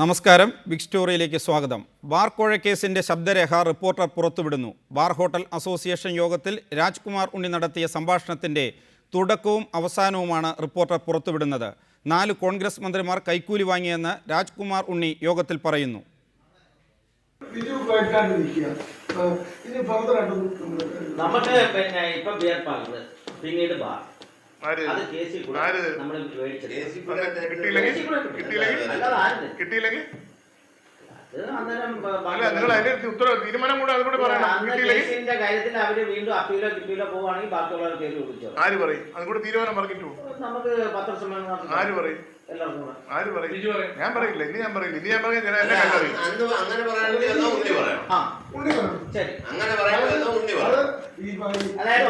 നമസ്കാരം. ബിഗ് സ്റ്റോറിയിലേക്ക് സ്വാഗതം. ബാർ കോഴ കേസിന്റെ ശബ്ദരേഖ റിപ്പോർട്ടർ പുറത്തുവിടുന്നു. ബാർ ഹോട്ടൽ അസോസിയേഷൻ യോഗത്തിൽ രാജ്കുമാർ ഉണ്ണി നടത്തിയ സംഭാഷണത്തിന്റെ തുടക്കവും അവസാനവുമാണ് റിപ്പോർട്ടർ പുറത്തുവിടുന്നത്. 4 കോൺഗ്രസ് മന്ത്രിമാർ കൈക്കൂലി വാങ്ങിയെന്ന് രാജ്കുമാർ ഉണ്ണി യോഗത്തിൽ പറയുന്നു. തീരുമാനം കൂടെ അതുകൂടെ കാര്യത്തിൽ അവര് വീണ്ടും അപ്പീലോ കിട്ടിയിലോ പോവുകയാണെങ്കിൽ ബാക്കിയുള്ളവർ കേസ് വിളിച്ചോ. ആര് പറയും? അതുകൂടെ തീരുമാനം പറഞ്ഞിട്ടു. നമുക്ക് പത്രസമ്മേളനം ആര് പറയും? ആര് പറയും? ഞാൻ പറയില്ല. ഇനി ഞാൻ പറയില്ല. ഇനി ഞാൻ പറയാൻ എന്നെ കണ്ടറിയും. അതായത്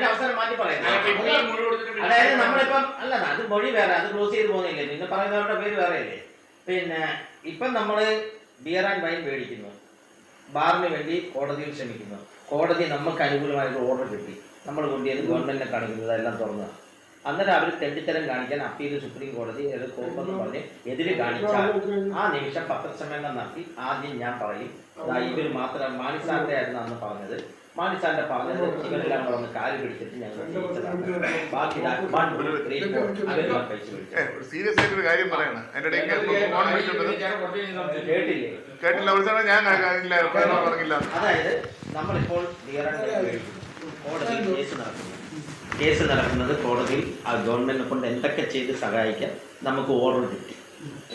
അവസരം മാറ്റി പറയാം. അതായത് നമ്മളിപ്പം അല്ല അത് മൊഴി വേറെ, അത് ക്ലോസ് ചെയ്ത് പോകുന്നില്ലേ, പിന്നെ പറയുന്നവരുടെ പേര് വേറെ അല്ലേ. പിന്നെ ഇപ്പം നമ്മള് ബിയർ ആൻഡ് വൈൻ മേടിക്കുന്നു, ബാറിന് വേണ്ടി കോടതിയിൽ ശ്രമിക്കുന്നു, കോടതി നമുക്ക് അനുകൂലമായിട്ട് ഓർഡർ കിട്ടി, നമ്മൾ കൊണ്ടുവന്ന് ഗവൺമെന്റിനെ കാണിക്കുന്നത് എല്ലാം തുറന്നു. അന്നേരം അവർ തെണ്ടിത്തരം കാണിക്കാൻ അപ്പീൽ സുപ്രീം കോടതി കോപ്പെന്ന് പറഞ്ഞ് എതിര് കാണിച്ചാൽ ആ നിമിഷം പത്രസമ്മേളനം നടത്തി ആദ്യം ഞാൻ പറയും ഇവർ മാത്രം മാണിസാറിന്റെ ആയിരുന്നു അന്ന് പറഞ്ഞത്. മാണിസാറിന്റെ പറഞ്ഞത് ഇവരെല്ലാം വന്ന് കാല് പിടിച്ചിട്ട് ഞങ്ങൾ ബാക്കി സീരിയസ് ആയിട്ടൊരു കാര്യം പറയണം. അതായത് നമ്മളിപ്പോൾ കോടതിയിൽ കേസ് നടക്കുന്നത് കോടതിയിൽ ആ ഗവൺമെന്റിനെ കൊണ്ട് എന്തൊക്കെ ചെയ്ത് സഹായിക്കാൻ നമുക്ക് ഓർഡർ കിട്ടി.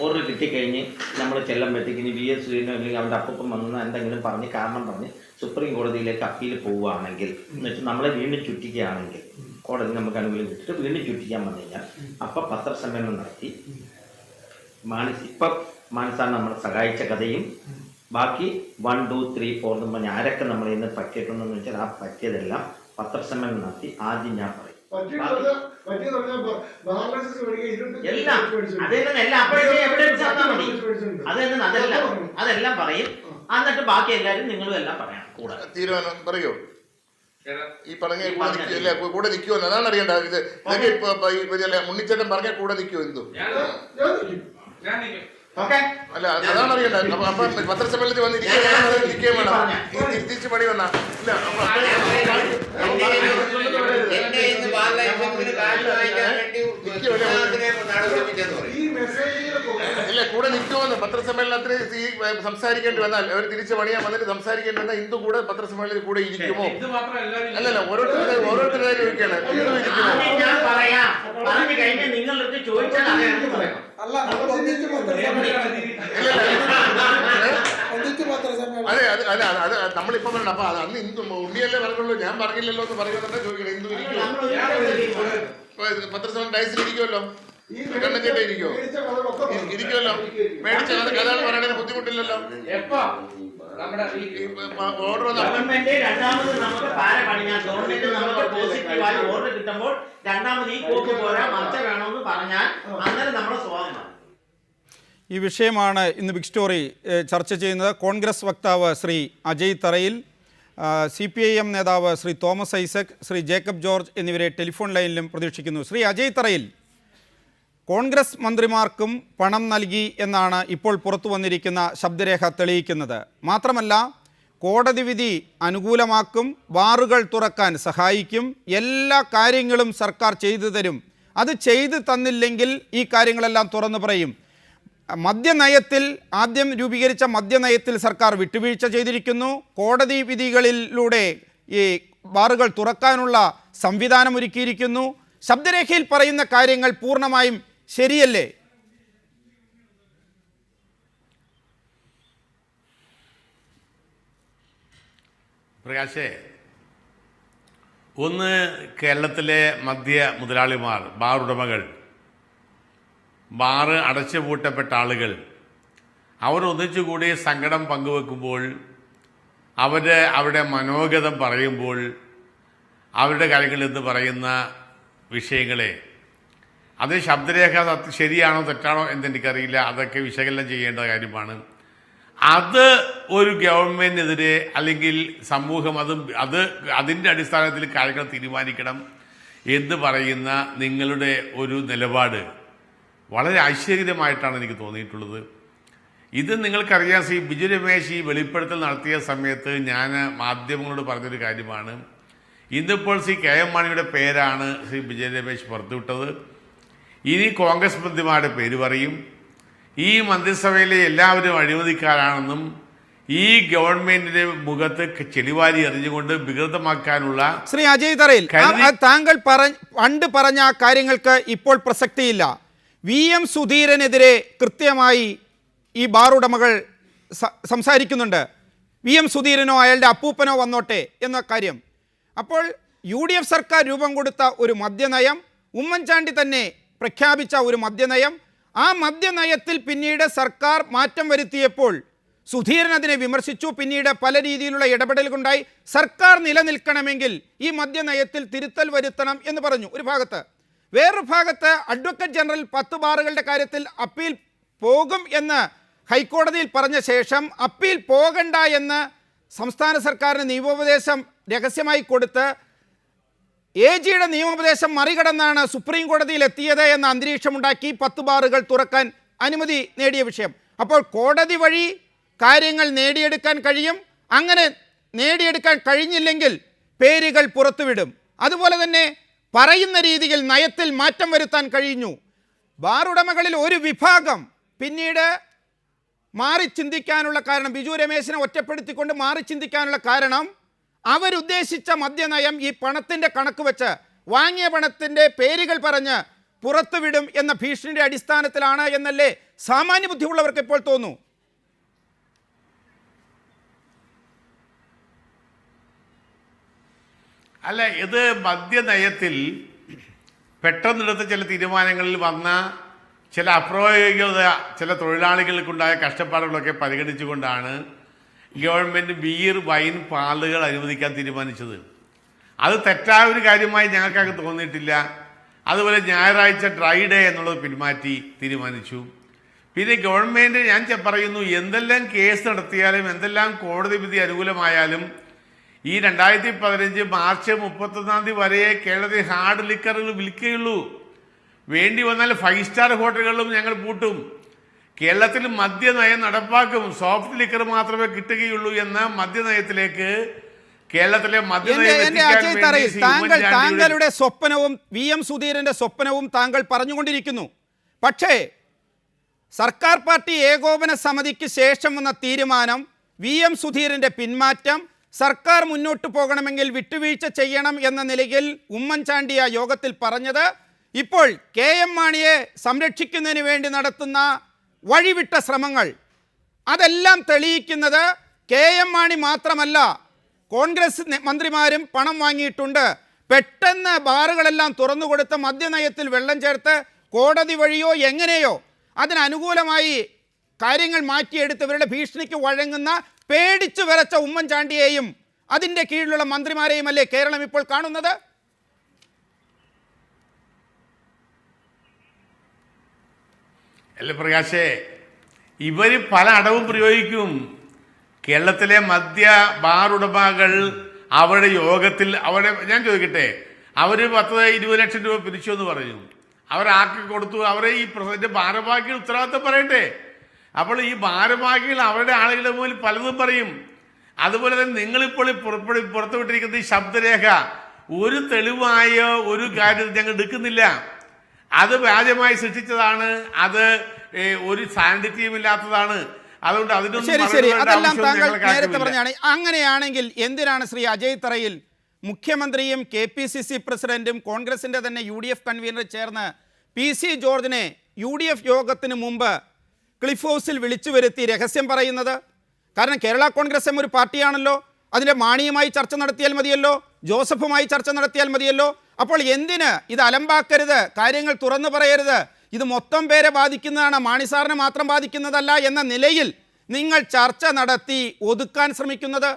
ഓർഡർ കിട്ടിക്കഴിഞ്ഞ് നമ്മൾ ചെല്ലുമ്പോഴത്തേക്ക് ഇനി VS സുരേനോ അല്ലെങ്കിൽ അവരുടെ അപ്പം വന്ന എന്തെങ്കിലും പറഞ്ഞ് കാരണം പറഞ്ഞ് സുപ്രീം കോടതിയിലേക്ക് അപ്പീൽ പോവുകയാണെങ്കിൽ, എന്നിട്ട് നമ്മളെ വീണ്ടും ചുറ്റിക്കുകയാണെങ്കിൽ, കോടതി നമുക്ക് അനുകൂലം കിട്ടിയിട്ട് വീണ്ടും ചുറ്റിക്കാൻ വന്നു കഴിഞ്ഞാൽ അപ്പം പത്രസമ്മേളനം നടത്തി ഇപ്പം മാനസാണ് നമ്മളെ സഹായിച്ച കഥയും ബാക്കി 1, 2, 3, 4 എന്ന് പറഞ്ഞാൽ ആരൊക്കെ നമ്മളെ ഇന്ന് പറ്റിയിട്ടുണ്ടെന്ന് വെച്ചാൽ ആ പറ്റിയതെല്ലാം പത്രസമ്മേളനം നടത്തി ആദ്യം ഞാൻ പറയും. അതെല്ലാം പറയും. എന്നിട്ട് ബാക്കി എല്ലാവരും നിങ്ങളും എല്ലാം പറയണം. കൂടെ തീരുമാനം പറയോ? ഈ പറഞ്ഞ കൂടെ നിൽക്കുമോ? അതാണ് അറിയേണ്ടത്. ഉണ്ണിച്ചേട്ടൻ പറഞ്ഞ കൂടെ നിൽക്കുമോ? എന്തോ അല്ല, അതാണ് അറിയേണ്ടത്. അപ്പൊ പത്രസമ്മേളനത്തിൽ വന്നിരിക്കുകയും വേണം. തിരിച്ച് പണി വന്നാ ഇല്ല, കൂടെ നിൽക്കുമെന്ന് പത്രസമ്മേളനത്തിന് സംസാരിക്കേണ്ടി വന്നാൽ അവർ തിരിച്ചു പണിയാൻ വന്നിട്ട് സംസാരിക്കേണ്ടി വന്നാൽ ഇന്ദു കൂടെ പത്രസമ്മേളനത്തിൽ കൂടെ ഇരിക്കുമോ? അല്ലല്ല, ഓരോരുത്തരുടെ ചോദിക്കാണ്. അതെ അതെ അത് നമ്മളിപ്പോ പറയണം. അപ്പൊ അന്ന് ഇന്ദു ഉണ്ണിയല്ലേ പറഞ്ഞുള്ളൂ, ഞാൻ പറഞ്ഞില്ലല്ലോ എന്ന് പറയുന്നുണ്ട്. ചോദിക്കണം, ഇന്ദു ഇരിക്കുമോ? പത്രസമ്മേളനം ഡയസിൽ ഇരിക്കുമല്ലോ, കണ്ണും കേട്ടേ ഇരിക്കുമല്ലോ. മേടിച്ച കഥകൾ പറയണതിന് ബുദ്ധിമുട്ടില്ലല്ലോ. ഓർഡർ ഈ വിഷയമാണ് ഇന്ന് ബിഗ് സ്റ്റോറി ചർച്ച ചെയ്യുന്നത്. കോൺഗ്രസ് വക്താവ് ശ്രീ അജയ് തറയിൽ, CPIM നേതാവ് Shri Thomas Isaac, Shri Jacob George എന്നിവരെ ടെലിഫോൺ ലൈനിലും പ്രതീക്ഷിക്കുന്നു. ശ്രീ അജയ് തറയിൽ, കോൺഗ്രസ് മന്ത്രിമാർക്കും പണം നൽകി എന്നാണ് ഇപ്പോൾ പുറത്തു വന്നിരിക്കുന്ന ശബ്ദരേഖ തെളിയിക്കുന്നത്. മാത്രമല്ല, കോടതി വിധി അനുകൂലമാക്കും, ബാറുകൾ തുറക്കാൻ സഹായിക്കും, എല്ലാ കാര്യങ്ങളും സർക്കാർ ചെയ്തു തരും, അത് ചെയ്തു തന്നില്ലെങ്കിൽ ഈ കാര്യങ്ങളെല്ലാം തുറന്നു പറയും. മദ്യനയത്തിൽ ആദ്യം രൂപീകരിച്ച മദ്യനയത്തിൽ സർക്കാർ വിട്ടുവീഴ്ച ചെയ്തിരിക്കുന്നു. കോടതി വിധികളിലൂടെ ഈ ബാറുകൾ തുറക്കാനുള്ള സംവിധാനം ഒരുക്കിയിരിക്കുന്നു. ശബ്ദരേഖയിൽ പറയുന്ന കാര്യങ്ങൾ പൂർണ്ണമായും ശരിയല്ലേ? പ്രകാശേ, ഒന്ന് കേരളത്തിലെ മദ്യ മുതലാളിമാർ, ബാർ ഉടമകൾ, ബാറ് അടച്ചുപൂട്ടപ്പെട്ട ആളുകൾ, അവർ ഒന്നിച്ചുകൂടി സങ്കടം പങ്കുവെക്കുമ്പോൾ, അവരുടെ മനോഗതം പറയുമ്പോൾ, അവരുടെ കാര്യങ്ങളിൽ നിന്ന് പറയുന്ന വിഷയങ്ങളെ അത് ശബ്ദരേഖ ശരിയാണോ തെറ്റാണോ എന്നെനിക്കറിയില്ല. അതൊക്കെ വിശകലനം ചെയ്യേണ്ട കാര്യമാണ്. അത് ഒരു ഗവൺമെൻറ്റിനെതിരെ അല്ലെങ്കിൽ സമൂഹം അതിൻ്റെ അടിസ്ഥാനത്തിൽ കാര്യങ്ങൾ തീരുമാനിക്കണം എന്ന് പറയുന്ന നിങ്ങളുടെ ഒരു നിലപാട് വളരെ ആശ്ചര്യമായിട്ടാണ് എനിക്ക് തോന്നിയിട്ടുള്ളത്. ഇത് നിങ്ങൾക്കറിയാം, ശ്രീ ബിജു രമേശ് ഈ വെളിപ്പെടുത്തൽ നടത്തിയ സമയത്ത് ഞാൻ മാധ്യമങ്ങളോട് പറഞ്ഞൊരു കാര്യമാണ്. ഇന്നിപ്പോൾ ശ്രീ കെ എം മാണിയുടെ പേരാണ് ശ്രീ ബിജു രമേശ് പുറത്തുവിട്ടത്. ഇനി കോൺഗ്രസ് മന്ത്രിമാരുടെ പേര് പറയും. ഈ മന്ത്രിസഭയിലെ എല്ലാവരും അഴിമതിക്കാരാണെന്നും ഈ ഗവൺമെന്റിന്റെ മുഖത്ത് ചെളിവാരി എറിഞ്ഞുകൊണ്ട് വികൃതമാക്കാനുള്ള ശ്രീ അജയ് തറയിൽ താങ്കൾ പണ്ട് പറഞ്ഞ ആ കാര്യങ്ങൾക്ക് ഇപ്പോൾ പ്രസക്തിയില്ല. VM സുധീരനെതിരെ കൃത്യമായി ഈ ബാർ ഉടമകൾ സംസാരിക്കുന്നുണ്ട്. VM സുധീരനോ അയാളുടെ അപ്പൂപ്പനോ വന്നോട്ടെ എന്ന കാര്യം. അപ്പോൾ UDF സർക്കാർ രൂപം കൊടുത്ത ഒരു മദ്യനയം, ഉമ്മൻചാണ്ടി തന്നെ പ്രഖ്യാപിച്ച ഒരു മദ്യനയം, ആ മദ്യനയത്തിൽ പിന്നീട് സർക്കാർ മാറ്റം വരുത്തിയപ്പോൾ സുധീരൻ അതിനെ വിമർശിച്ചു. പിന്നീട് പല രീതിയിലുള്ള ഇടപെടലുകളുണ്ടായി. സർക്കാർ നിലനിൽക്കണമെങ്കിൽ ഈ മദ്യനയത്തിൽ തിരുത്തൽ വരുത്തണം എന്ന് പറഞ്ഞു ഒരു ഭാഗത്ത്. വേറൊരു ഭാഗത്ത് അഡ്വക്കേറ്റ് ജനറൽ 10 ബാറുകളുടെ കാര്യത്തിൽ അപ്പീൽ പോകും എന്ന് ഹൈക്കോടതിയിൽ പറഞ്ഞ ശേഷം അപ്പീൽ പോകണ്ട എന്ന് സംസ്ഥാന സർക്കാരിന് നിയമോപദേശം രഹസ്യമായി കൊടുത്ത് AGയുടെ നിയമോപദേശം മറികടന്നാണ് സുപ്രീം കോടതിയിൽ എത്തിയത് എന്ന അന്തരീക്ഷമുണ്ടാക്കി 10 ബാറുകൾ തുറക്കാൻ അനുമതി നേടിയ വിഷയം. അപ്പോൾ കോടതി വഴി കാര്യങ്ങൾ നേടിയെടുക്കാൻ കഴിയും. അങ്ങനെ നേടിയെടുക്കാൻ കഴിഞ്ഞില്ലെങ്കിൽ പേരുകൾ പുറത്തുവിടും. അതുപോലെ തന്നെ പറയുന്ന രീതിയിൽ നയത്തിൽ മാറ്റം വരുത്താൻ കഴിഞ്ഞു. ബാർ ഉടമകളിൽ ഒരു വിഭാഗം പിന്നീട് മാറി ചിന്തിക്കാനുള്ള കാരണം, ബിജു രമേശിനെ ഒറ്റപ്പെടുത്തിക്കൊണ്ട് മാറി ചിന്തിക്കാനുള്ള കാരണം, അവരുദ്ദേശിച്ച മദ്യനയം ഈ പണത്തിൻ്റെ കണക്ക് വെച്ച് വാങ്ങിയ പണത്തിൻ്റെ പേരുകൾ പറഞ്ഞ് പുറത്തുവിടും എന്ന ഭീഷണിയുടെ അടിസ്ഥാനത്തിലാണ് എന്നല്ലേ സാമാന്യ ബുദ്ധിയുള്ളവർക്ക് ഇപ്പോൾ തോന്നുന്നു. അല്ല, ഇത് മദ്യനയത്തിൽ പെട്ടെന്നെടുത്ത ചില തീരുമാനങ്ങളിൽ വന്ന ചില അപ്രായോഗികത, ചില തൊഴിലാളികൾക്കുണ്ടായ കഷ്ടപ്പാടുകളൊക്കെ പരിഗണിച്ചുകൊണ്ടാണ് ഗവൺമെൻറ് ബിയർ, വൈൻ, പാലുകൾ അനുവദിക്കാൻ തീരുമാനിച്ചത്. അത് തെറ്റായ ഒരു കാര്യമായി ഞങ്ങൾക്കൊക്കെ തോന്നിയിട്ടില്ല. അതുപോലെ ഞായറാഴ്ച ഡ്രൈ ഡേ എന്നുള്ളത് പിന്മാറ്റി തീരുമാനിച്ചു. പിന്നെ ഗവൺമെൻറ്, ഞാൻ പറയുന്നു, എന്തെല്ലാം കേസ് നടത്തിയാലും എന്തെല്ലാം കോടതി വിധി അനുകൂലമായാലും ഈ 2015 മാർച്ച് 31 വരെ കേരളത്തിൽ ഹാർഡ് ലിക്കറുകൾ വിൽക്കുകയുള്ളൂ. വേണ്ടി വന്നാൽ 5 സ്റ്റാർ ഹോട്ടലുകളിലും ഞങ്ങൾ പൂട്ടും. കേരളത്തിൽ മദ്യനയം നടപ്പാക്കും. സോഫ്റ്റ് ലിക്കർ മാത്രമേ കിട്ടുകയുള്ളൂ എന്ന മദ്യനയത്തിലേക്ക് കേരളത്തിലെ താങ്കളുടെ സ്വപ്നവും VM സുധീരന്റെ സ്വപ്നവും താങ്കൾ പറഞ്ഞുകൊണ്ടിരിക്കുന്നു. പക്ഷേ സർക്കാർ പാർട്ടി ഏകോപന സമിതിക്ക് ശേഷം വന്ന തീരുമാനം, VM സുധീരന്റെ പിന്മാറ്റം, സർക്കാർ മുന്നോട്ട് പോകണമെങ്കിൽ വിട്ടുവീഴ്ച ചെയ്യണം എന്ന നിലയിൽ ഉമ്മൻചാണ്ടി ആ യോഗത്തിൽ പറഞ്ഞത്, ഇപ്പോൾ KM മാണിയെ സംരക്ഷിക്കുന്നതിന് വേണ്ടി നടത്തുന്ന വഴിവിട്ട ശ്രമങ്ങൾ, അതെല്ലാം തെളിയിക്കുന്നത് KM മാണി മാത്രമല്ല, കോൺഗ്രസ് മന്ത്രിമാരും പണം വാങ്ങിയിട്ടുണ്ട്. പെട്ടെന്ന് ബാറുകളെല്ലാം തുറന്നുകൊടുത്ത് മദ്യനയത്തിൽ വെള്ളം ചേർത്ത് കോടതി വഴിയോ എങ്ങനെയോ അതിനനുകൂലമായി കാര്യങ്ങൾ മാറ്റിയെടുത്ത് ഇവരുടെ ഭീഷണിക്ക് വഴങ്ങുന്ന പേടിച്ചു വിറച്ച ഉമ്മൻചാണ്ടിയെയും അതിൻ്റെ കീഴിലുള്ള മന്ത്രിമാരെയും അല്ലേ കേരളം ഇപ്പോൾ കാണുന്നത്? അല്ല പ്രകാശേ, ഇവർ പല അടവും പ്രയോഗിക്കും. കേരളത്തിലെ മദ്യ ബാർ ഉടമകൾ അവരുടെ യോഗത്തിൽ ഞാൻ ചോദിക്കട്ടെ, അവർ 10-20 ലക്ഷം രൂപ പിരിച്ചു എന്ന് പറഞ്ഞു, അവരാക്കി കൊടുത്തു. അവരെ ഈ പ്രസിഡന്റ് ഭാരവാഹികൾ ഉത്തരവാദിത്തം പറയട്ടെ. അപ്പോൾ ഈ ഭാരവാഹികൾ അവരുടെ ആളുകളുടെ മുന്നിൽ പലതും പറയും. അതുപോലെ തന്നെ നിങ്ങളിപ്പോൾ പുറത്തുവിട്ടിരിക്കുന്ന ഈ ശബ്ദരേഖ ഒരു തെളിവായ ഒരു കാര്യം ഞങ്ങൾ എടുക്കുന്നില്ല. അത് വ്യാജമായി സൃഷ്ടിച്ചതാണ്. അത് ഒരു സാന്നിധ്യമില്ലാത്തതാണ്. അതുകൊണ്ട് അതെല്ലാം താങ്കൾ നേരത്തെ പറഞ്ഞാണ്. അങ്ങനെയാണെങ്കിൽ എന്തിനാണ് ശ്രീ അജയ് തറയിൽ മുഖ്യമന്ത്രിയും KPCC പ്രസിഡന്റും കോൺഗ്രസിന്റെ തന്നെ UDF കൺവീനർ ചേർന്ന് PC ജോർജിനെ UDF യോഗത്തിന് മുമ്പ് ക്ലിഫ് ഹൗസിൽ വിളിച്ചു വരുത്തി രഹസ്യം പറയുന്നത്? കാരണം കേരള കോൺഗ്രസ് ഒരു പാർട്ടിയാണല്ലോ, അതിൻ്റെ മാണിയുമായി ചർച്ച നടത്തിയാൽ മതിയല്ലോ, ജോസഫുമായി ചർച്ച നടത്തിയാൽ മതിയല്ലോ. അപ്പോൾ എന്തിന് ഇത് അലമ്പാക്കരുത്, കാര്യങ്ങൾ തുറന്നു പറയരുത്, ഇത് മൊത്തം പേരെ ബാധിക്കുന്നതാണ്, മാണി സാറിനെ മാത്രം ബാധിക്കുന്നതല്ല എന്ന നിലയിൽ നിങ്ങൾ ചർച്ച നടത്തി ഒതുക്കാൻ ശ്രമിക്കുന്നത്?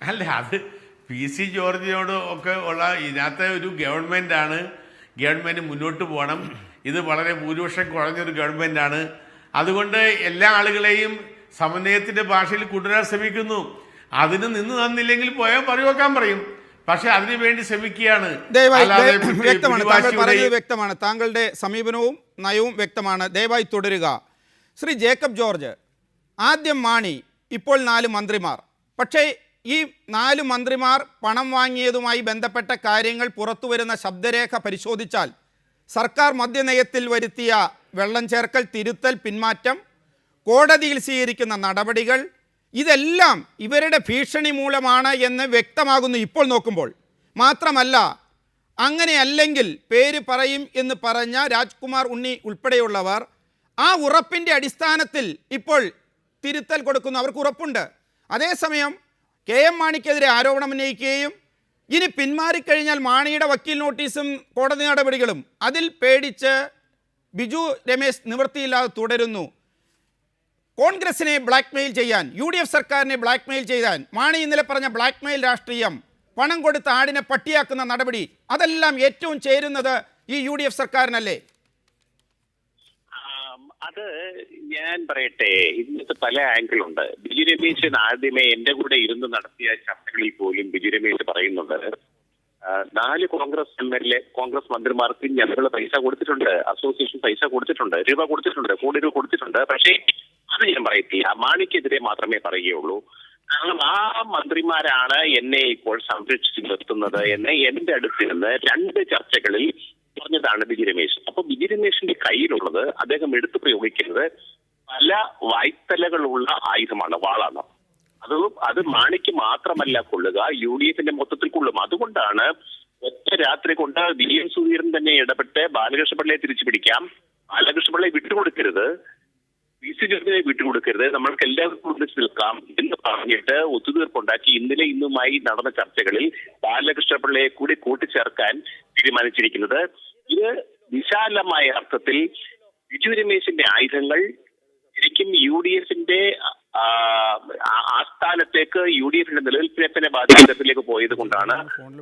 അല്ല, അത് PC ജോർജിനോട് ഒക്കെ ഉള്ള ഇതിനകത്തെ ഒരു ഗവൺമെൻറ്റാണ്. ഗവൺമെൻറ് മുന്നോട്ട് പോകണം. ഇത് വളരെ ഭൂരിപക്ഷം കുറഞ്ഞൊരു ഗവൺമെൻറ്റാണ്. അതുകൊണ്ട് എല്ലാ ആളുകളെയും സമന്വയത്തിൻ്റെ ഭാഷയിൽ കൊണ്ടുവരാൻ ശ്രമിക്കുന്നു. അതിന് നിന്ന് തന്നില്ലെങ്കിൽ പോയാൽ പറയുവെക്കാൻ പറയും. പക്ഷെ അതിനുവേണ്ടി ശ്രമിക്കുകയാണ്. ദയവായി അല്ലാതെ വ്യക്തമാണ്, താങ്കൾ പിടിവാശിയുടെ പറഞ്ഞത് വ്യക്തമാണ്, താങ്കളുടെ സമീപനവും നയവും വ്യക്തമാണ്. ദയവായി തുടരുക. ശ്രീ ജേക്കബ് ജോർജ്, ആദ്യം മാണി, ഇപ്പോൾ 4 മന്ത്രിമാർ. പക്ഷേ ഈ 4 മന്ത്രിമാർ പണം വാങ്ങിയതുമായി ബന്ധപ്പെട്ട കാര്യങ്ങൾ പുറത്തു വരുന്ന ശബ്ദരേഖ പരിശോധിച്ചാൽ സർക്കാർ മദ്യനയത്തിൽ വരുത്തിയ വെള്ളം ചേർക്കൽ, തിരുത്തൽ, പിന്മാറ്റം, കോടതിയിൽ സ്വീകരിക്കുന്ന നടപടികൾ, ഇതെല്ലാം ഇവരുടെ ഭീഷണി മൂലമാണ് എന്ന് വ്യക്തമാകുന്നു ഇപ്പോൾ നോക്കുമ്പോൾ. മാത്രമല്ല, അങ്ങനെയല്ലെങ്കിൽ പേര് പറയും എന്ന് പറഞ്ഞ രാജ്കുമാർ ഉണ്ണി ഉൾപ്പെടെയുള്ളവർ ആ ഉറപ്പിൻ്റെ അടിസ്ഥാനത്തിൽ ഇപ്പോൾ തിരുത്തൽ കൊടുക്കുന്നു. അവർക്ക് ഉറപ്പുണ്ട്. അതേസമയം KM മാണിക്കെതിരെ ആരോപണം ഉന്നയിക്കുകയും ഇനി പിന്മാറിക്കഴിഞ്ഞാൽ മാണിയുടെ വക്കീൽ നോട്ടീസും കോടതി നടപടികളും അതിൽ പേടിച്ച് ബിജു രമേശ് നിവൃത്തിയില്ലാതെ തുടരുന്നു. കോൺഗ്രസിനെ ബ്ലാക്ക്മെയിൽ ചെയ്യാൻ, UDF സർക്കാരിനെ ബ്ലാക്ക്മെയിൽ ചെയ്യാൻ മാണി ഇന്നലെ പറഞ്ഞ ബ്ലാക്ക്മെയിൽ രാഷ്ട്രീയം, പണം കൊടുത്ത് ആടിനെ പട്ടിയാക്കുന്ന നടപടി, അതെല്ലാം ഏറ്റവും ചേരുന്നത് ഈ UDF സർക്കാരിനല്ലേ? അത് ഞാൻ പറയട്ടെ, ഇതിനകത്ത് പല ആംഗിളുണ്ട്. ബിജു രമേശൻ ആദ്യമേ എന്റെ കൂടെ ഇരുന്ന് നടത്തിയ ചർച്ചകളിൽ പോലും ബിജു രമേശ് പറയുന്നുണ്ട്, 4 കോൺഗ്രസ് മന്ത്രിമാർക്ക് ഞങ്ങൾ പൈസ കൊടുത്തിട്ടുണ്ട്, അസോസിയേഷൻ പൈസ കൊടുത്തിട്ടുണ്ട്, രൂപ കൊടുത്തിട്ടുണ്ട്, കോടി രൂപ കൊടുത്തിട്ടുണ്ട്. പക്ഷേ അത് ഞാൻ പറയത്തില്ല, മാണിക്കെതിരെ മാത്രമേ പറയുകയുള്ളൂ. കാരണം ആ മന്ത്രിമാരാണ് എന്നെ ഇപ്പോൾ സംരക്ഷിച്ചു നിർത്തുന്നത് എന്ന് എന്റെ അടുത്തിരുന്ന് 2 ചർച്ചകളിൽ പറഞ്ഞതാണ് ബിജു രമേശ്. അപ്പൊ ബിജു രമേശിന്റെ കയ്യിലുള്ളത് അദ്ദേഹം എടുത്തു പ്രയോഗിക്കുന്നത് പല വായ്ത്തലകളുള്ള ആയുധമാണ്, വാളാണ്. അത് മാണിക്ക് മാത്രമല്ല കൊള്ളുക, UDFന്റെ മൊത്തത്തിൽ കൊള്ളും. അതുകൊണ്ടാണ് ഒറ്റ രാത്രി കൊണ്ട് VM സുധീരൻ തന്നെ ഇടപെട്ട് ബാലകൃഷ്ണപിള്ളയെ തിരിച്ചു പിടിക്കാം, ബാലകൃഷ്ണപിള്ളയെ വിട്ടുകൊടുക്കരുത്, PC ജോർജിനെ വിട്ടുകൊടുക്കരുത്, നമ്മൾക്ക് എല്ലാവർക്കും ഒന്നിച്ച് നിൽക്കാം എന്ന് പറഞ്ഞിട്ട് ഒത്തുതീർപ്പുണ്ടാക്കി ഇന്നലെ ഇന്നുമായി നടന്ന ചർച്ചകളിൽ ബാലകൃഷ്ണപിള്ളയെ കൂടി കൂട്ടിച്ചേർക്കാൻ തീരുമാനിച്ചിരിക്കുന്നത്. ഇത് വിശാലമായ അർത്ഥത്തിൽ ബിജു രമേശിന്റെ ആയുധങ്ങൾ ശരിക്കും UDFന്റെ ആസ്ഥാനത്തേക്ക്, UDFന്റെ നിലനിൽപ്പിനെ ബാധിക്കുന്ന തരത്തിലേക്ക് പോയത് കൊണ്ടാണ്.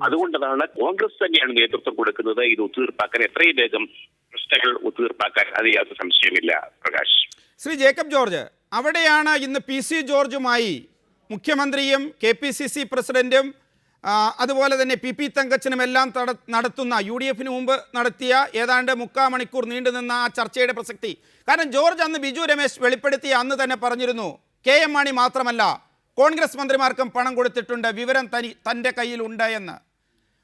അതുകൊണ്ടാണ് കോൺഗ്രസ് തന്നെയാണ് നേതൃത്വം കൊടുക്കുന്നത് ഇത് ഒത്തുതീർപ്പാക്കാൻ, എത്രയും വേഗം പ്രശ്നങ്ങൾ ഒത്തുതീർപ്പാക്കാൻ. അത് യാതൊരു സംശയമില്ല. പ്രകാശ്. ശ്രീ ജേക്കബ് ജോർജ്, അവിടെയാണ് ഇന്ന് PC ജോർജുമായി മുഖ്യമന്ത്രിയും KPCC പ്രസിഡന്റും അതുപോലെ തന്നെ PP തങ്കച്ചനും എല്ലാം നടത്തുന്ന UDFന് മുമ്പ് നടത്തിയ ഏതാണ്ട് 3/4 മണിക്കൂർ നീണ്ടുനിന്ന ആ ചർച്ചയുടെ പ്രസക്തി. കാരണം ജോർജ് അന്ന് ബിജു രമേശ് വെളിപ്പെടുത്തിയ അന്ന് തന്നെ പറഞ്ഞിരുന്നു, KM മാണി മാത്രമല്ല കോൺഗ്രസ് മന്ത്രിമാർക്കും പണം കൊടുത്തിട്ടുണ്ട്, വിവരം തൻ്റെ കയ്യിലുണ്ട് എന്ന്.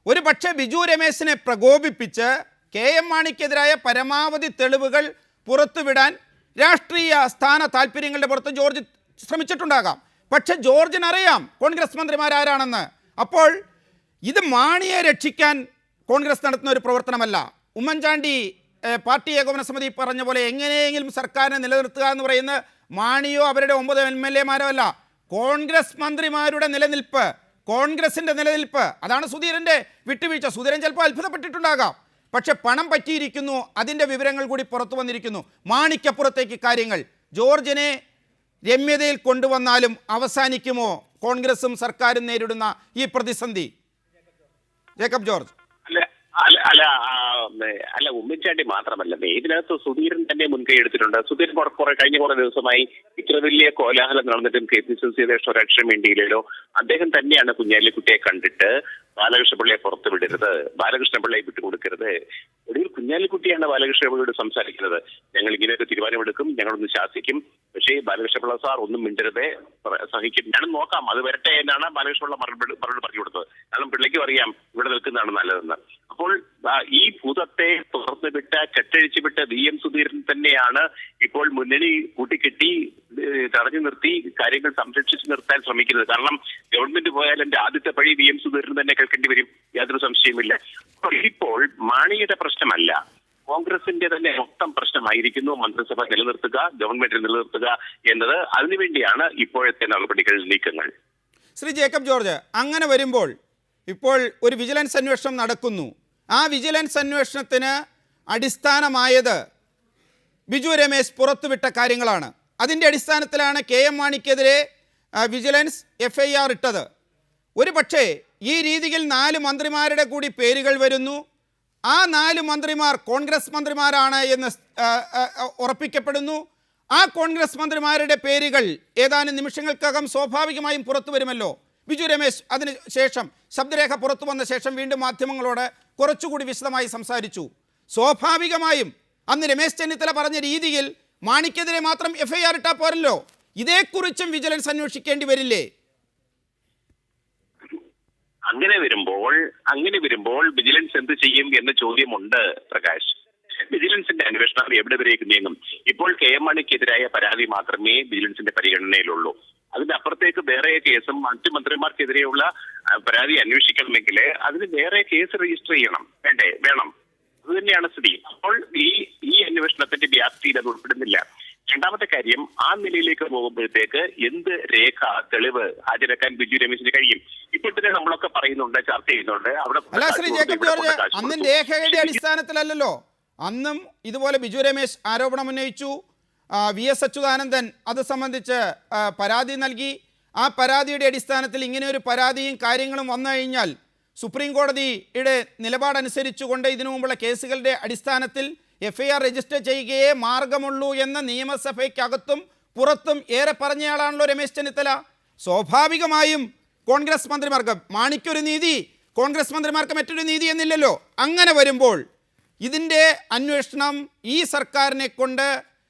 ഒരു പക്ഷേ ബിജു രമേശിനെ പ്രകോപിപ്പിച്ച് KM മാണിക്കെതിരായ പരമാവധി തെളിവുകൾ പുറത്തുവിടാൻ രാഷ്ട്രീയ സ്ഥാന താല്പര്യങ്ങളുടെ പുറത്ത് ജോർജ് ശ്രമിച്ചിട്ടുണ്ടാകാം. പക്ഷെ ജോർജിനറിയാം കോൺഗ്രസ് മന്ത്രിമാരാരാണെന്ന്. അപ്പോൾ ഇത് മാണിയെ രക്ഷിക്കാൻ കോൺഗ്രസ് നടത്തുന്ന ഒരു പ്രവർത്തനമല്ല. ഉമ്മൻചാണ്ടി പാർട്ടി ഏകോപന സമിതി പറഞ്ഞ പോലെ എങ്ങനെയെങ്കിലും സർക്കാരിനെ നിലനിർത്തുക എന്ന് പറയുന്നത് മാണിയോ അവരുടെ 9 MLA-മാരോ അല്ല, കോൺഗ്രസ് മന്ത്രിമാരുടെ നിലനിൽപ്പ്, കോൺഗ്രസിൻ്റെ നിലനിൽപ്പ്. അതാണ് സുധീരൻ്റെ വിട്ടുവീഴ്ച. സുധീരൻ ചിലപ്പോൾ അത്ഭുതപ്പെട്ടിട്ടുണ്ടാകാം, പക്ഷെ പണം പറ്റിയിരിക്കുന്നു, അതിൻ്റെ വിവരങ്ങൾ കൂടി പുറത്തു വന്നിരിക്കുന്നു. മാണിക്കപ്പുറത്തേക്ക് കാര്യങ്ങൾ. ജോർജിനെ രമ്യതയിൽ കൊണ്ടുവന്നാലും അവസാനിക്കുമോ കോൺഗ്രസും സർക്കാരും നേരിടുന്ന ഈ പ്രതിസന്ധി? Jacob George. അല്ല ഉമ്മൻചാണ്ടി മാത്രമല്ല, ഇതിനകത്ത് സുധീരൻ തന്നെ മുൻകൈ എടുത്തിട്ടുണ്ട്. സുധീരൻ കഴിഞ്ഞ കുറെ ദിവസമായി ഇത്ര വലിയ കോലാഹലം നടന്നിട്ടും KPCC രക്ഷ വേണ്ടിയില്ലല്ലോ. അദ്ദേഹം തന്നെയാണ് കുഞ്ഞാലിക്കുട്ടിയെ കണ്ടിട്ട് ബാലകൃഷ്ണപിള്ളയെ പുറത്തു വിടരുത്, ബാലകൃഷ്ണപിള്ളയെ വിട്ടുകൊടുക്കരുത്. ഒടുവിൽ കുഞ്ഞാലിക്കുട്ടിയാണ് ബാലകൃഷ്ണപിള്ളയോട് സംസാരിക്കുന്നത്. ഞങ്ങൾ ഇങ്ങനെയൊക്കെ തീരുമാനമെടുക്കും, ഞങ്ങളൊന്ന് ശാസിക്കും, പക്ഷേ ബാലകൃഷ്ണപിള്ള സാർ ഒന്നും മിണ്ടരുതേ, സഹിക്കും, ഞാനും നോക്കാം, അത് വരട്ടെ എന്നാണ് ബാലകൃഷ്ണപിള്ള മറുപടി പറഞ്ഞു കൊടുത്തത്. കാരണം പിള്ളയ്ക്കും അറിയാം ഇവിടെ നിൽക്കുന്നതാണ് നല്ലതെന്ന്. അപ്പോൾ ഈ ഭൂതത്തെ തുറന്നുവിട്ട കെട്ടഴിച്ചുവിട്ട VM സുധീരൻ തന്നെയാണ് ഇപ്പോൾ മുന്നണി കൂട്ടിക്കെട്ടി തടഞ്ഞു നിർത്തി കാര്യങ്ങൾ സംരക്ഷിച്ചു നിർത്താൻ ശ്രമിക്കുന്നത്. കാരണം ഗവൺമെന്റ് പോയാൽ എന്റെ ആദ്യത്തെ പഴി VM സുധീരൻ തന്നെ കേൾക്കേണ്ടി വരും, യാതൊരു സംശയമില്ല. ഇപ്പോൾ മാണിയുടെ പ്രശ്നമല്ല, കോൺഗ്രസിന്റെ തന്നെ മൊത്തം പ്രശ്നമായിരിക്കുന്നു മന്ത്രിസഭ നിലനിർത്തുക, ഗവൺമെന്റ് നിലനിർത്തുക എന്നത്. അതിനുവേണ്ടിയാണ് ഇപ്പോഴത്തെ നടപടികൾ, നീക്കങ്ങൾ. ശ്രീ ജേക്കബ് ജോർജ്, അങ്ങനെ വരുമ്പോൾ ഇപ്പോൾ ഒരു വിജിലൻസ് അന്വേഷണം നടക്കുന്നു. ആ വിജിലൻസ് അന്വേഷണത്തിന് അടിസ്ഥാനമായത് ബിജു രമേശ് പുറത്തുവിട്ട കാര്യങ്ങളാണ്. അതിൻ്റെ അടിസ്ഥാനത്തിലാണ് KM മാണിക്കെതിരെ വിജിലൻസ് FIR ഇട്ടത്. ഒരു പക്ഷേ ഈ രീതിയിൽ 4 മന്ത്രിമാരുടെ കൂടി പേരുകൾ വരുന്നു. ആ 4 മന്ത്രിമാർ കോൺഗ്രസ് മന്ത്രിമാരാണ് എന്ന് ഉറപ്പിക്കപ്പെടുന്നു. ആ കോൺഗ്രസ് മന്ത്രിമാരുടെ പേരുകൾ ഏതാനും നിമിഷങ്ങൾക്കകം സ്വാഭാവികമായും പുറത്തു വരുമല്ലോ. ബിജു രമേശ് അതിന് ശേഷം ശബ്ദരേഖ പുറത്തു വന്ന ശേഷം വീണ്ടും മാധ്യമങ്ങളോട് കുറച്ചുകൂടി വിശദമായി സംസാരിച്ചു. സ്വാഭാവികമായും അന്ന് രമേശ് ചെന്നിത്തല പറഞ്ഞ രീതിയിൽ മാണിക്കെതിരെ മാത്രം FIR ഇട്ടാൽ പോരല്ലോ, ഇതേക്കുറിച്ചും വിജിലൻസ് അന്വേഷിക്കേണ്ടി വരില്ലേ? അങ്ങനെ വരുമ്പോൾ വിജിലൻസ് എന്ത് ചെയ്യും എന്ന ചോദ്യമുണ്ട് പ്രകാശ്. വിജിലൻസിന്റെ അന്വേഷണം എവിടെ വരേക്ക് നീങ്ങും? ഇപ്പോൾ KM മാണിക്കെതിരായ പരാതി മാത്രമേ വിജിലൻസിന്റെ പരിഗണനയിലുള്ളൂ. അതിന്റെ അപ്പുറത്തേക്ക് വേറെ കേസും മറ്റു മന്ത്രിമാർക്കെതിരെയുള്ള പരാതി അന്വേഷിക്കണമെങ്കിൽ അതിന് വേറെ കേസ് രജിസ്റ്റർ ചെയ്യണം, വേണം. അത് തന്നെയാണ് സ്ഥിതി. അപ്പോൾ ഈ അന്വേഷണത്തിന്റെ വ്യാപ്തിയിൽ അത് ഉൾപ്പെടുന്നില്ല. രണ്ടാമത്തെ കാര്യം, ആ നിലയിലേക്ക് പോകുമ്പോഴത്തേക്ക് എന്ത് രേഖ തെളിവ് ഹാജരാക്കാൻ ബിജു രമേശിന് കഴിയും? ഇപ്പോൾ തന്നെ നമ്മളൊക്കെ പറയുന്നുണ്ട്, ചർച്ച ചെയ്യുന്നുണ്ട്. അല്ല ശ്രീ ജേക്കബ് ജോർജ്, അന്നും രേഖയുടെ അടിസ്ഥാനത്തിലല്ലോ, അന്നും ഇതുപോലെ ബിജു രമേശ് ആരോപണം ഉന്നയിച്ചു. VS അച്യുതാനന്ദൻ അത് സംബന്ധിച്ച് പരാതി നൽകി. ആ പരാതിയുടെ അടിസ്ഥാനത്തിൽ ഇങ്ങനെയൊരു പരാതിയും കാര്യങ്ങളും വന്നു കഴിഞ്ഞാൽ സുപ്രീം കോടതിയുടെ നിലപാടനുസരിച്ചുകൊണ്ട് ഇതിനു മുമ്പുള്ള കേസുകളുടെ അടിസ്ഥാനത്തിൽ FIR രജിസ്റ്റർ ചെയ്യുകയേ മാർഗമുള്ളൂ എന്ന നിയമസഭയ്ക്കകത്തും പുറത്തും ഏറെ പറഞ്ഞയാളാണല്ലോ രമേശ് ചെന്നിത്തല. സ്വാഭാവികമായും കോൺഗ്രസ് മന്ത്രിമാർക്ക് മാണിക്കൊരു നീതി, കോൺഗ്രസ് മന്ത്രിമാർക്ക് മറ്റൊരു നീതി എന്നില്ലല്ലോ. അങ്ങനെ വരുമ്പോൾ ഇതിൻ്റെ അന്വേഷണം ഈ സർക്കാരിനെ കൊണ്ട്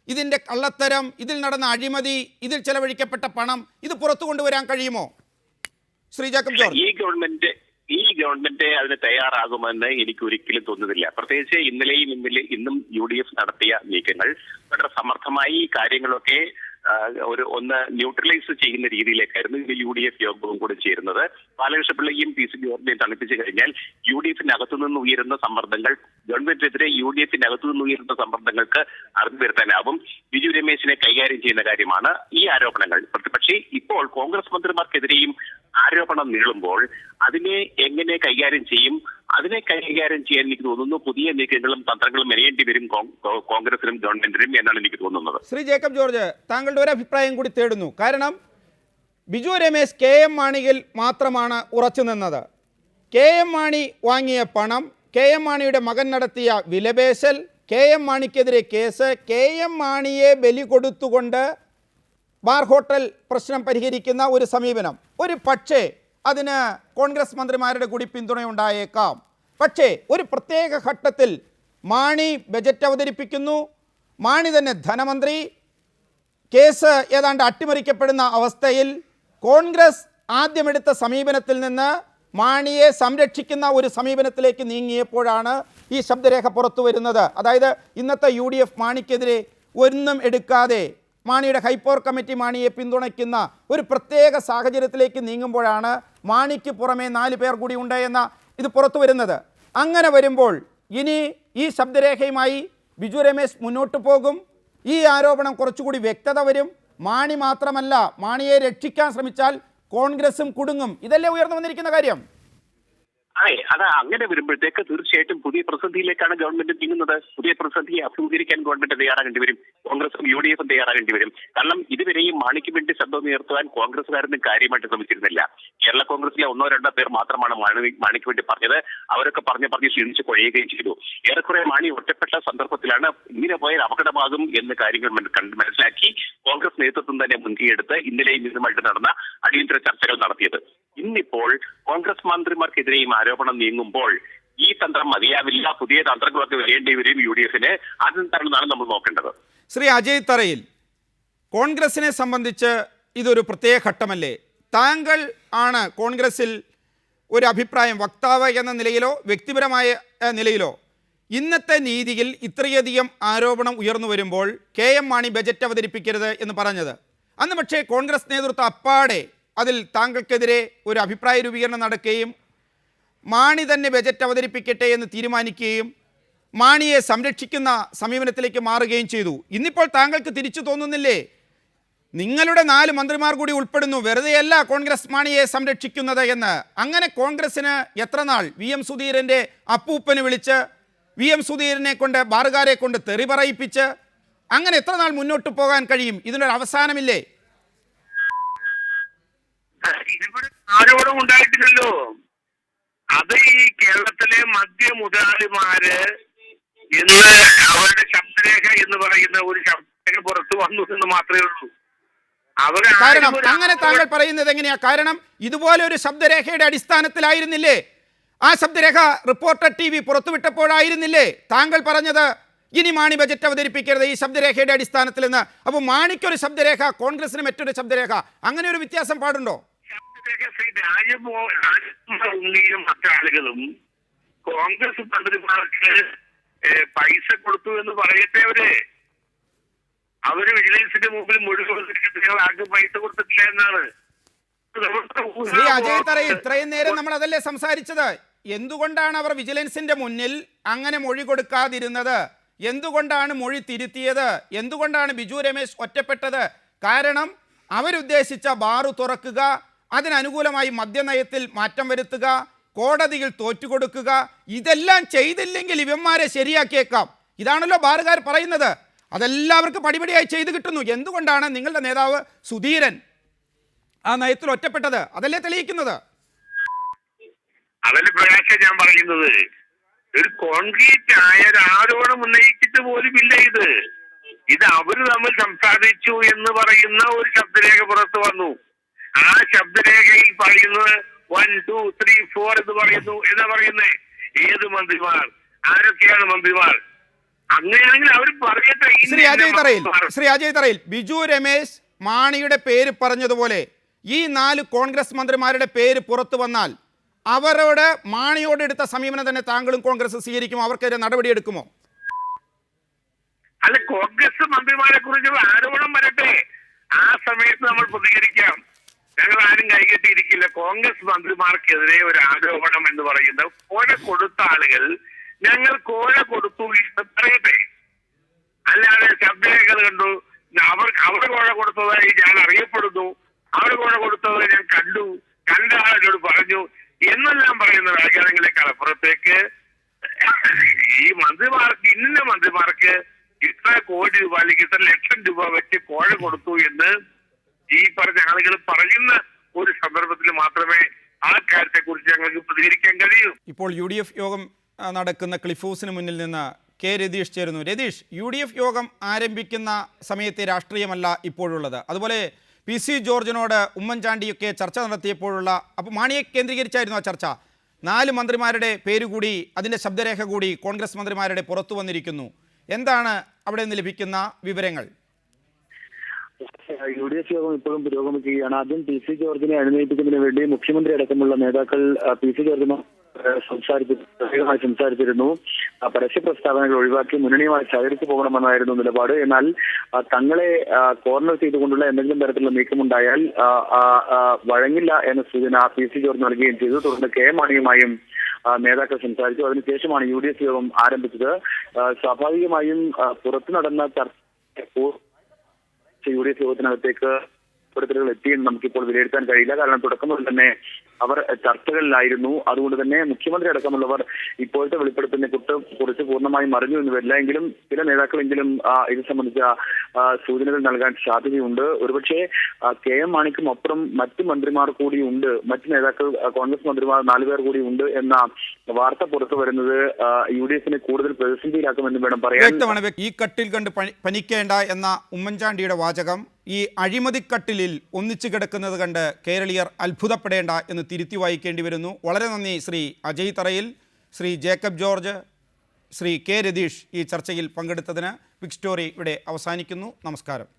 ഇതിൻ്റെ കള്ളത്തരം, ഇതിൽ നടന്ന അഴിമതി, ഇതിൽ ചെലവഴിക്കപ്പെട്ട പണം ഇത് പുറത്തു കൊണ്ടുവരാൻ കഴിയുമോ ശ്രീ ജേക്കബ് ജോർജ്? ഈ ഗവൺമെന്റ് അതിന് തയ്യാറാകുമെന്ന് എനിക്ക് ഒരിക്കലും തോന്നുന്നില്ല. പ്രത്യേകിച്ച് ഇന്നും UDF നടത്തിയ നീക്കങ്ങൾ വളരെ സമർത്ഥമായി ഈ കാര്യങ്ങളൊക്കെ ഒന്ന് ന്യൂട്രലൈസ് ചെയ്യുന്ന രീതിയിലേക്കായിരുന്നു ഇത് UDF യോഗവും കൂടെ ചേരുന്നത്. ബാലകൃഷ്ണപിള്ളയും PC ജോർജിനെയും തണുപ്പിച്ചു കഴിഞ്ഞാൽ UDF-നകത്തു നിന്ന് ഉയരുന്ന സമ്മർദ്ദങ്ങൾ, ഗവൺമെന്റിനെതിരെ UDF-നകത്തു നിന്ന് ഉയരുന്ന സമ്മർദ്ദങ്ങൾക്ക് അറിഞ്ഞു വരുത്താനാവും. ബിജു രമേശിനെ കൈകാര്യം ചെയ്യുന്ന കാര്യമാണ് ഈ ആരോപണങ്ങൾ. പക്ഷേ ഇപ്പോൾ കോൺഗ്രസ് മന്ത്രിമാർക്കെതിരെയും ആരോപണം നീളുമ്പോൾ അതിനെ എങ്ങനെ കൈകാര്യം ചെയ്യും? അതിനെ കൈകാര്യം ചെയ്യാൻ എനിക്ക് തോന്നുന്നു പുതിയ നീക്കങ്ങളും തന്ത്രങ്ങളും മെനയേണ്ടി വരും കോൺഗ്രസിനും ഗവൺമെന്റിനും എന്നാണ് എനിക്ക് തോന്നുന്നത്. ശ്രീ ജേക്കബ് ജോർജ്, താങ്കളുടെ ഒരു അഭിപ്രായം കൂടി തേടുന്നു. കാരണം ബിജു രമേശ് KM മാണിയിൽ മാത്രമാണ് ഉറച്ചു നിന്നത്. KM മാണി വാങ്ങിയ പണം, KM മാണിയുടെ മകൻ നടത്തിയ വിലപേശൽ, KM മാണിക്കെതിരെ കേസ്, KM മാണിയെ ബലി കൊടുത്തുകൊണ്ട് ബാർ ഹോട്ടൽ പ്രശ്നം പരിഹരിക്കുന്ന ഒരു സമീപനം. ഒരു പക്ഷേ അതിന് കോൺഗ്രസ് മന്ത്രിമാരുടെ കൂടി പിന്തുണയുണ്ടായേക്കാം. പക്ഷേ ഒരു പ്രത്യേക ഘട്ടത്തിൽ മാണി ബജറ്റ് അവതരിപ്പിക്കുന്നു, മാണി തന്നെ ധനമന്ത്രി, കേസ് ഏതാണ്ട് അട്ടിമറിക്കപ്പെടുന്ന അവസ്ഥയിൽ കോൺഗ്രസ് ആദ്യമെടുത്ത സമീപനത്തിൽ നിന്ന് മാണിയെ സംരക്ഷിക്കുന്ന ഒരു സമീപനത്തിലേക്ക് നീങ്ങിയപ്പോഴാണ് ഈ ശബ്ദരേഖ പുറത്തു വരുന്നത്. അതായത് ഇന്നത്തെ UDF മാണിക്കെതിരെ ഒന്നും എടുക്കാതെ മാണിയുടെ ഹൈപ്പവർ കമ്മിറ്റി മാണിയെ പിന്തുണയ്ക്കുന്ന ഒരു പ്രത്യേക സാഹചര്യത്തിലേക്ക് നീങ്ങുമ്പോഴാണ് മാണിക്ക് പുറമെ 4 പേർ കൂടി ഉണ്ട് എന്ന ഇത് പുറത്തു വരുന്നത്. അങ്ങനെ വരുമ്പോൾ ഇനി ഈ ശബ്ദരേഖയുമായി ബിജു രമേശ് മുന്നോട്ട് പോകും. ഈ ആരോപണം കുറച്ചുകൂടി വ്യക്തത വരും. മാണി മാത്രമല്ല, മാണിയെ രക്ഷിക്കാൻ ശ്രമിച്ചാൽ കോൺഗ്രസും കുടുങ്ങും. ഇതല്ലേ ഉയർന്നു വന്നിരിക്കുന്ന കാര്യം? അത് അങ്ങനെ വരുമ്പോഴത്തേക്ക് തീർച്ചയായിട്ടും പുതിയ പ്രതിസന്ധിയിലേക്കാണ് ഗവൺമെന്റ് നീങ്ങുന്നത്. പുതിയ പ്രതിസന്ധിയെ അഭിമുഖീകരിക്കാൻ ഗവൺമെന്റ് തയ്യാറാകേണ്ടി വരും, കോൺഗ്രസും UDF-ഉം തയ്യാറാകേണ്ടി വരും. കാരണം ഇതുവരെയും മാണിക്ക് വേണ്ടി ശബ്ദമുയർത്തുവാൻ കോൺഗ്രസുകാരൊന്നും കാര്യമായിട്ട് ശ്രമിച്ചിരുന്നില്ല. കേരള കോൺഗ്രസിലെ 1-2 പേർ മാത്രമാണ് മാണിക്ക് വേണ്ടി പറഞ്ഞത്. അവരൊക്കെ പറഞ്ഞ് ക്ഷീണിച്ച് കൊഴിയുകയും ചെയ്തു. ഏറെക്കുറെ മാണി ഒറ്റപ്പെട്ട സന്ദർഭത്തിലാണ് ഇങ്ങനെ പോയാൽ അപകടമാകും എന്ന കാര്യങ്ങൾ മനസ്സിലാക്കി കോൺഗ്രസ് നേതൃത്വം തന്നെ മുൻകൈയെടുത്ത് ഇന്നലെയും ഇന്നുമായിട്ട് നടന്ന അടിയന്തര ചർച്ചകൾ നടത്തിയത്. ഇന്നിപ്പോൾ കോൺഗ്രസ് മന്ത്രിമാർക്കെതിരെയും ആരോപണം നീങ്ങുമ്പോൾ ഈ തന്ത്രം മതിയാവില്ല, പുതിയ തന്ത്രങ്ങളൊക്കെ വരേണ്ടി വരും UDF-ന്. അതെന്താണെന്നാണ് നമ്മൾ നോക്കേണ്ടത്. ശ്രീ അജയ് തറയിൽ, കോൺഗ്രസിനെ സംബന്ധിച്ച് ഇതൊരു പ്രത്യേക ഘട്ടമല്ലേ? താങ്കൾ ആണ് കോൺഗ്രസിൽ ഒരു അഭിപ്രായം വക്താവ് എന്ന നിലയിലോ വ്യക്തിപരമായ നിലയിലോ ഇന്നത്തെ രീതിയിൽ ഇത്രയധികം ആരോപണം ഉയർന്നു വരുമ്പോൾ KM മാണി ബജറ്റ് അവതരിപ്പിക്കരുത് എന്ന് പറഞ്ഞത്, അന്ന് പക്ഷേ കോൺഗ്രസ് നേതൃത്വം അപ്പാടെ അതിൽ താങ്കൾക്കെതിരെ ഒരു അഭിപ്രായ രൂപീകരണം നടക്കുകയും മാണി തന്നെ ബജറ്റ് അവതരിപ്പിക്കട്ടെ എന്ന് തീരുമാനിക്കുകയും മാണിയെ സംരക്ഷിക്കുന്ന സമീപനത്തിലേക്ക് മാറുകയും ചെയ്തു. ഇന്നിപ്പോൾ താങ്കൾക്ക് തിരിച്ചു തോന്നുന്നില്ലേ നിങ്ങളുടെ 4 മന്ത്രിമാർ കൂടി ഉൾപ്പെടുന്നു, വെറുതെയല്ല കോൺഗ്രസ് മാണിയെ സംരക്ഷിക്കുന്നത് എന്ന്? അങ്ങനെ കോൺഗ്രസ്സിന് എത്ര നാൾ VM സുധീരൻ്റെ അപ്പൂപ്പന് വിളിച്ച് VM സുധീരനെ കൊണ്ട് ബാറുകാരെ കൊണ്ട് തെറി പറയിപ്പിച്ച് അങ്ങനെ എത്ര നാൾ മുന്നോട്ട് പോകാൻ കഴിയും? ഇതിനൊരു അവസാനമില്ലേ? ഇതിവിടെ ആരോടും ഉണ്ടായിട്ടില്ലല്ലോ. അത് ഈ കേരളത്തിലെ മദ്യ മുതലാളിമാര് അവരുടെ ശബ്ദരേഖ എന്ന് പറയുന്ന ഒരു ശബ്ദരേഖ പുറത്തു വന്നു എന്ന് മാത്രമേ ഉള്ളൂ. കാരണം അങ്ങനെ താങ്കൾ പറയുന്നത് എങ്ങനെയാ? കാരണം ഇതുപോലെ ഒരു ശബ്ദരേഖയുടെ അടിസ്ഥാനത്തിലായിരുന്നില്ലേ ആ ശബ്ദരേഖ റിപ്പോർട്ടർ TV പുറത്തുവിട്ടപ്പോഴായിരുന്നില്ലേ താങ്കൾ പറഞ്ഞത് ഇനി മാണി ബജറ്റ് അവതരിപ്പിക്കരുത് ഈ ശബ്ദരേഖയുടെ അടിസ്ഥാനത്തിൽ നിന്ന്? അപ്പോൾ മാണിക്കൊരു ശബ്ദരേഖ, കോൺഗ്രസിന് മറ്റൊരു ശബ്ദരേഖ, അങ്ങനെ ഒരു വ്യത്യാസം പാടുണ്ടോ? ഉണ്ണിയും മറ്റാളുകളും കോൺഗ്രസ് മന്ത്രിമാർക്ക് പൈസ കൊടുത്തു എന്ന് പറയട്ടെ. അവര് വിജിലൻസിന്റെ മുമ്പിൽ മുഴുവൻ ആർക്കും പൈസ കൊടുത്തിട്ടില്ല എന്നാണ്. ശ്രീ അജയ് തറയിൽ ഇത്രയും നേരം നമ്മൾ അതല്ലേ സംസാരിച്ചത്? എന്തുകൊണ്ടാണ് അവർ വിജിലൻസിന്റെ മുന്നിൽ അങ്ങനെ മൊഴി കൊടുക്കാതിരുന്നത്? എന്തുകൊണ്ടാണ് മൊഴി തിരുത്തിയത്? എന്തുകൊണ്ടാണ് ബിജു രമേശ് ഒറ്റപ്പെട്ടത്? കാരണം അവരുദ്ദേശിച്ച ബാറ് തുറക്കുക, അതിനനുകൂലമായി മദ്യനയത്തിൽ മാറ്റം വരുത്തുക, കോടതിയിൽ തോറ്റുകൊടുക്കുക, ഇതെല്ലാം ചെയ്തില്ലെങ്കിൽ ഇവന്മാരെ ശരിയാക്കിയേക്കാം. ഇതാണല്ലോ ബാറുകാർ പറയുന്നത്. അതെല്ലാവർക്കും പടിപടിയായി ചെയ്തു കിട്ടുന്നു. എന്തുകൊണ്ടാണ് നിങ്ങളുടെ നേതാവ് സുധീരൻ ആ നയത്തിൽ ഒറ്റപ്പെട്ടത്? അതല്ലേ തെളിയിക്കുന്നത്. അതല്ലേ പ്രകാശ് ഞാൻ പറയുന്നത്. ഒരു കോൺക്രീറ്റ് ആയ ഒരു ആരോപണം ഉന്നയിച്ചിട്ട് പോലുമില്ല ഇത് അവര് തമ്മിൽ സംസാരിച്ചു എന്ന് പറയുന്ന ഒരു ശബ്ദരേഖ പുറത്തു വന്നു. ആ ശബ്ദരേഖയിൽ പറയുന്നത് 1, 2, 3, 4 എന്ന് പറയുന്നു. എന്താ പറയുന്നേ? ഏത് മന്ത്രിമാർ, ആരൊക്കെയാണ് മന്ത്രിമാർ? അങ്ങനെയാണെങ്കിൽ അവർ പറയട്ടെ. ശ്രീ അജയ് തറയിൽ ബിജു രമേശ് മാണിയുടെ പേര് പറഞ്ഞതുപോലെ ഈ 4 കോൺഗ്രസ് മന്ത്രിമാരുടെ പേര് പുറത്തു വന്നാൽ അവരോട് മാണിയോട് എടുത്ത സമീപനം തന്നെ താങ്കളും കോൺഗ്രസ് സ്വീകരിക്കുമോ? അവർക്കെതിരെ നടപടിയെടുക്കുമോ? അല്ല, കോൺഗ്രസ് മന്ത്രിമാരെ കുറിച്ചുള്ള ആരോപണം വരട്ടെ, ആ സമയത്ത് നമ്മൾ പ്രതികരിക്കാം. ഞങ്ങൾ ആരും കൈകെട്ടിയിരിക്കില്ല. കോൺഗ്രസ് മന്ത്രിമാർക്കെതിരെ ഒരു ആരോപണം എന്ന് പറയുന്നത് കോഴ കൊടുത്ത ആളുകൾ ഞങ്ങൾ കോഴ കൊടുത്തു എന്ന് പറയട്ടെ. അല്ലാതെ ശബ്ദരേഖകൾ കണ്ടു അവർ കോഴ കൊടുത്തതായി ഞാൻ അറിയപ്പെടുന്നു, അവർ കോഴ കൊടുത്തതായി ഞാൻ കണ്ട ആളുകളോട് പറഞ്ഞു എന്നെല്ലാം പറയുന്ന വ്യാഖ്യാനങ്ങളെക്കാൾ അപ്പുറത്തേക്ക് ഈ മന്ത്രിമാർക്ക് ഇത്ര കോടി രൂപ അല്ലെങ്കിൽ ഇത്ര ലക്ഷം രൂപ വെച്ച് കോഴ കൊടുത്തു എന്ന് ഈ പറഞ്ഞ ആളുകൾ പറയുന്ന ഒരു സന്ദർഭത്തിൽ മാത്രമേ ആ കാര്യത്തെക്കുറിച്ച് ഞങ്ങൾക്ക് പ്രതികരിക്കാൻ കഴിയൂ. ഇപ്പോൾ UDF യോഗം നടക്കുന്ന ക്ലിഫ് ഹൗസിന് മുന്നിൽ നിന്ന് കെ രതീഷ് ചേരുന്നു. രതീഷ്, UDF യോഗം ആരംഭിക്കുന്ന സമയത്തെ രാഷ്ട്രീയമല്ല ഇപ്പോഴുള്ളത്. അതുപോലെ PC ജോർജിനോട് ഉമ്മൻചാണ്ടിയൊക്കെ ചർച്ച നടത്തിയപ്പോഴുള്ള, അപ്പോൾ മാണിയെ കേന്ദ്രീകരിച്ചായിരുന്നു ആ ചർച്ച. 4 മന്ത്രിമാരുടെ പേര് കൂടി, അതിൻ്റെ ശബ്ദരേഖ കൂടി കോൺഗ്രസ് മന്ത്രിമാരുടെ പുറത്തു വന്നിരിക്കുന്നു. എന്താണ് അവിടെ നിന്ന് ലഭിക്കുന്ന വിവരങ്ങൾ? UDF യോഗം ഇപ്പോഴും പുരോഗമിക്കുകയാണ്. ആദ്യം PC ജോർജിനെ അനുനയിപ്പിക്കുന്നതിന് വേണ്ടി മുഖ്യമന്ത്രി അടക്കമുള്ള നേതാക്കൾ PC ജോർജുമായി സംസാരിച്ചിരുന്നു. പരസ്യ പ്രസ്താവനകൾ ഒഴിവാക്കി മുന്നണിയുമായി സഹകരിച്ചു പോകണമെന്നായിരുന്നു നിലപാട്. എന്നാൽ തങ്ങളെ കോർണർ ചെയ്തുകൊണ്ടുള്ള എന്തെങ്കിലും തരത്തിലുള്ള നീക്കമുണ്ടായാൽ വഴങ്ങില്ല എന്ന സൂചന PC ജോർജ് നൽകുകയും ചെയ്തു. തുടർന്ന് KM മാണിയുമായും നേതാക്കൾ സംസാരിച്ചു. അതിനുശേഷമാണ് UDF യോഗം ആരംഭിച്ചത്. സ്വാഭാവികമായും പുറത്തു നടന്ന UDF യോഗത്തിനകത്തേക്ക് വെളിപ്പെടുത്തലുകൾ എത്തിയെന്ന് നമുക്കിപ്പോൾ വിലയിരുത്താൻ കഴിയില്ല. കാരണം തുടക്കം മുതൽ തന്നെ അവർ ചർച്ചകളിലായിരുന്നു. അതുകൊണ്ട് തന്നെ മുഖ്യമന്ത്രി അടക്കമുള്ളവർ ഇപ്പോഴത്തെ വെളിപ്പെടുത്തലിനെ കുറിച്ച് പൂർണ്ണമായും അറിഞ്ഞു എന്ന് വരില്ല. എങ്കിലും ചില നേതാക്കളെങ്കിലും ഇത് സംബന്ധിച്ച സൂചനകൾ നൽകാൻ സാധ്യതയുണ്ട്. ഒരുപക്ഷെ KM മാണിക്കും അപ്പുറം മറ്റു മന്ത്രിമാർ കൂടി ഉണ്ട്, മറ്റു നേതാക്കൾ കോൺഗ്രസ് മന്ത്രിമാർ 4 പേർ കൂടി ഉണ്ട് എന്ന വാർത്ത പുറത്തു വരുന്നത് UDFിനെ കൂടുതൽ പ്രതിസന്ധിയിലാക്കുമെന്ന് വേണം പറയാൻ. ഈ കട്ടിൽ കണ്ട് പനിക്കേണ്ട എന്ന ഉമ്മൻചാണ്ടിയുടെ വാചകം ഈ അഴിമതിക്കട്ടിലിൽ ഒന്നിച്ചു കിടക്കുന്നത് കണ്ട് കേരളീയർ അത്ഭുതപ്പെടേണ്ട എന്ന് തിരുത്തി വായിക്കേണ്ടി വരുന്നു. വളരെ നന്ദി ശ്രീ അജയ് തറയിൽ, Shri Jacob George, Shri K Ratheesh ഈ ചർച്ചയിൽ പങ്കെടുത്തതിന്. ബിഗ് സ്റ്റോറി ഇവിടെ അവസാനിക്കുന്നു. നമസ്കാരം.